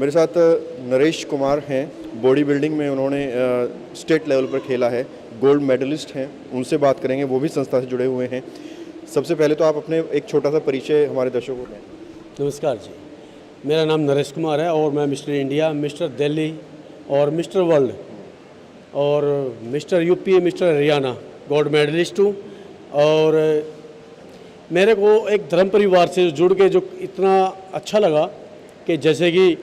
मेरे साथ नरेश कुमार हैं। बॉडी बिल्डिंग में उन्होंने स्टेट लेवल पर खेला है, गोल्ड मेडलिस्ट हैं। उनसे बात करेंगे, वो भी संस्था से जुड़े हुए हैं। सबसे पहले तो आप अपने एक छोटा सा परिचय हमारे दर्शकों को दें। नमस्कार जी, मेरा नाम नरेश कुमार है और मैं मिस्टर इंडिया, मिस्टर दिल्ली और मिस्टर वर्ल्ड और Mister UP, Mister Haryana gold medalist हूँ। और मेरे को एक धर्म परिवार से जुड़ के जो इतना अच्छा लगा कि जैसे कि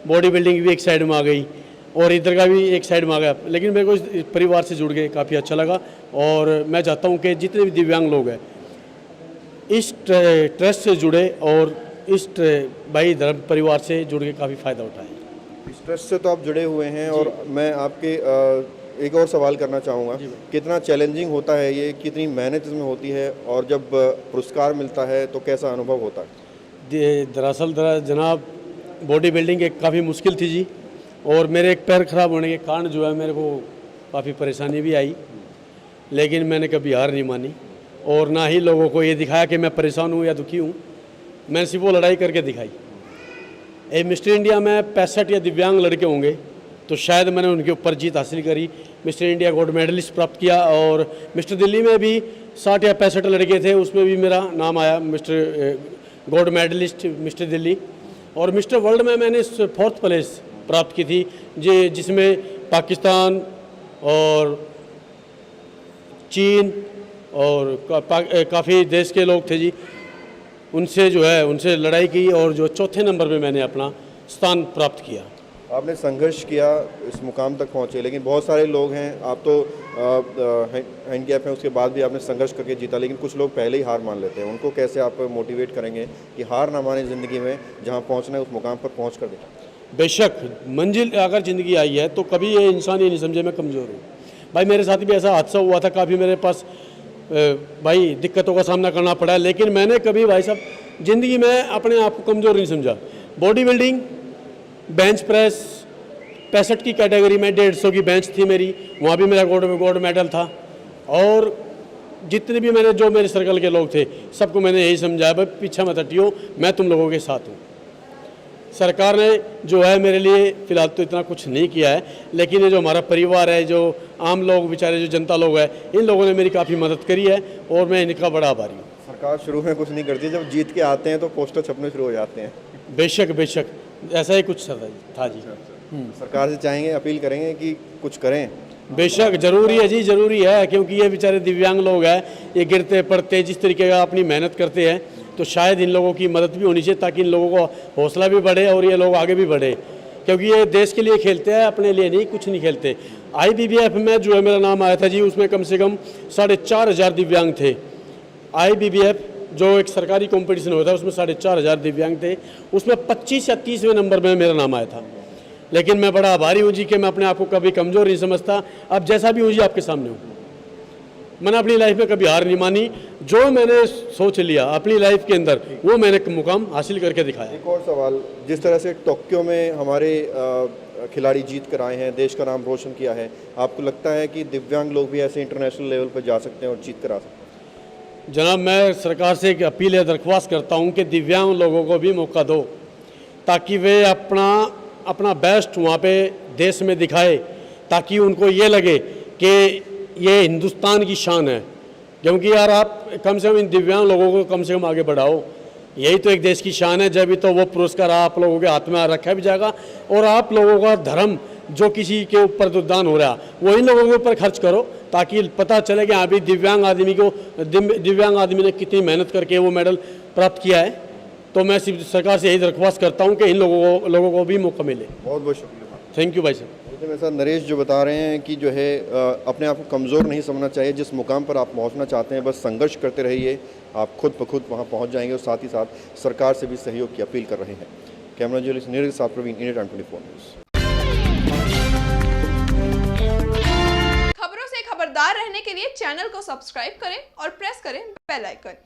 बॉडी बिल्डिंग भी एक साइड में आ गई और इधर का भी एक साइड में आ गया, लेकिन मेरे को इस परिवार से जुड़ के काफ़ी अच्छा लगा। और मैं चाहता हूँ कि जितने भी दिव्यांग लोग हैं इस ट्रस्ट से जुड़े और इस भाई धर्म परिवार से जुड़ के काफ़ी फ़ायदा उठाएं। इस ट्रस्ट से तो आप जुड़े हुए हैं और मैं आपके एक और सवाल करना चाहूँगा, कितना चैलेंजिंग होता है ये, कितनी मेहनत इसमें होती है और जब पुरस्कार मिलता है तो कैसा अनुभव होता है? दरअसल जनाब बॉडी बिल्डिंग एक काफ़ी मुश्किल थी जी, और मेरे एक पैर ख़राब होने के कारण जो है मेरे को काफ़ी परेशानी भी आई, लेकिन मैंने कभी हार नहीं मानी और ना ही लोगों को ये दिखाया कि मैं परेशान हूँ या दुखी हूँ। मैंने सिर्फ वो लड़ाई करके दिखाई। मिस्टर इंडिया में 65 या दिव्यांग लड़के होंगे तो शायद मैंने उनके ऊपर जीत हासिल करी। मिस्टर इंडिया गोल्ड मेडलिस्ट प्राप्त किया और मिस्टर दिल्ली में भी 60 या 65 लड़के थे, उसमें भी मेरा नाम आया, Mister gold medalist Mister Delhi. और मिस्टर वर्ल्ड में मैंने 4th प्लेस प्राप्त की थी जिसमें पाकिस्तान और चीन और काफ़ी देश के लोग थे जी, उनसे लड़ाई की और जो 4थे नंबर पे मैंने अपना स्थान प्राप्त किया। आपने संघर्ष किया, इस मुकाम तक पहुँचे, लेकिन बहुत सारे लोग हैं, आप तो हैंडीकैप हैं, उसके बाद भी आपने संघर्ष करके जीता, लेकिन कुछ लोग पहले ही हार मान लेते हैं। उनको कैसे आप मोटिवेट करेंगे कि हार ना माने ज़िंदगी में, जहाँ पहुँचना है उस मुकाम पर पहुँच कर दें? बेशक मंजिल अगर ज़िंदगी आई है तो कभी ये इंसान ये नहीं समझे मैं कमज़ोर हूँ। भाई मेरे साथ भी ऐसा हादसा हुआ था, काफ़ी मेरे पास भाई दिक्कतों का सामना करना पड़ा, लेकिन मैंने कभी भाई साहब ज़िंदगी में अपने आप को कमज़ोर नहीं समझा। बॉडी बिल्डिंग, बेंच प्रेस 65 की कैटेगरी में 150 की बेंच थी मेरी, वहाँ भी मेरा गोल्ड मेडल था। और जितने भी जो मेरे सर्कल के लोग थे सबको मैंने यही समझाया, भाई पीछे मत हटियो, मैं तुम लोगों के साथ हूँ। सरकार ने जो है मेरे लिए फ़िलहाल तो इतना कुछ नहीं किया है, लेकिन ये जो हमारा परिवार है, जो आम लोग बेचारे, जो जनता लोग हैं, इन लोगों ने मेरी काफ़ी मदद करी है और मैं इनका बड़ा आभारी हूँ। सरकार शुरू में कुछ नहीं करती, जब जीत के आते हैं तो पोस्टर छपने शुरू हो जाते हैं। बेशक बेशक ऐसा ही कुछ था जी। सरकार से चाहेंगे, अपील करेंगे कि कुछ करें? बेशक ज़रूरी है जी, ज़रूरी है, क्योंकि ये बेचारे दिव्यांग लोग हैं, ये गिरते पड़ते जिस तरीके का अपनी मेहनत करते हैं, तो शायद इन लोगों की मदद भी होनी चाहिए ताकि इन लोगों को हौसला भी बढ़े और ये लोग आगे भी बढ़े, क्योंकि ये देश के लिए खेलते हैं, अपने लिए नहीं, कुछ नहीं खेलते। IBBF में जो है मेरा नाम आया था जी, उसमें कम से कम 4500 दिव्यांग थे। IBBF जो एक सरकारी कंपटीशन होता है उसमें 4500 दिव्यांग थे, उसमें 25 या 30वें नंबर में मेरा नाम आया था। लेकिन मैं बड़ा आभारी हूँ जी कि मैं अपने आप को कभी कमज़ोर नहीं समझता। अब जैसा भी हूँ जी आपके सामने हूँ। मैंने अपनी लाइफ में कभी हार नहीं मानी, जो मैंने सोच लिया अपनी लाइफ के अंदर वो मैंने मुकाम हासिल करके दिखाया। एक और सवाल, जिस तरह से टोक्यो में हमारे खिलाड़ी जीत कर आए हैं, देश का नाम रोशन किया है, आपको लगता है कि दिव्यांग लोग भी ऐसे इंटरनेशनल लेवल पर जा सकते हैं और जीत कर आ सकते हैं? जनाब मैं सरकार से एक अपील या दरख्वास्त करता हूँ कि दिव्यांग लोगों को भी मौका दो, ताकि वे अपना बेस्ट वहाँ पे देश में दिखाए, ताकि उनको ये लगे कि ये हिंदुस्तान की शान है। क्योंकि यार आप कम से कम इन दिव्यांग लोगों को कम से कम आगे बढ़ाओ, यही तो एक देश की शान है। जब भी तो वो पुरस्कार आप लोगों के हाथ में रखा भी जाएगा और आप लोगों का धर्म जो किसी के ऊपर तो दान हो रहा है वो इन लोगों के ऊपर खर्च करो, ताकि पता चले कि अभी दिव्यांग आदमी ने कितनी मेहनत करके वो मेडल प्राप्त किया है। तो मैं सिर्फ सरकार से यही दरख्वास्त करता हूँ कि इन लोगों को भी मौका मिले। बहुत बहुत शुक्रिया। थैंक यू भाई साहब। मेरे साथ नरेश जो बता रहे हैं कि जो है अपने आप को कमज़ोर नहीं समझना चाहिए, जिस मुकाम पर आप पहुंचना चाहते हैं बस संघर्ष करते रहिए, आप खुद ब खुद वहां पहुंच जाएंगे। और साथ ही साथ सरकार से भी सहयोग की अपील कर रहे हैं। कैमरा जर्नलिस्ट नीरज साहब, प्रवीण, इंडिया टाइम 24 न्यूज़। खबरों से खबरदार रहने के लिए चैनल को सब्सक्राइब करें और प्रेस करें बेल आइकन।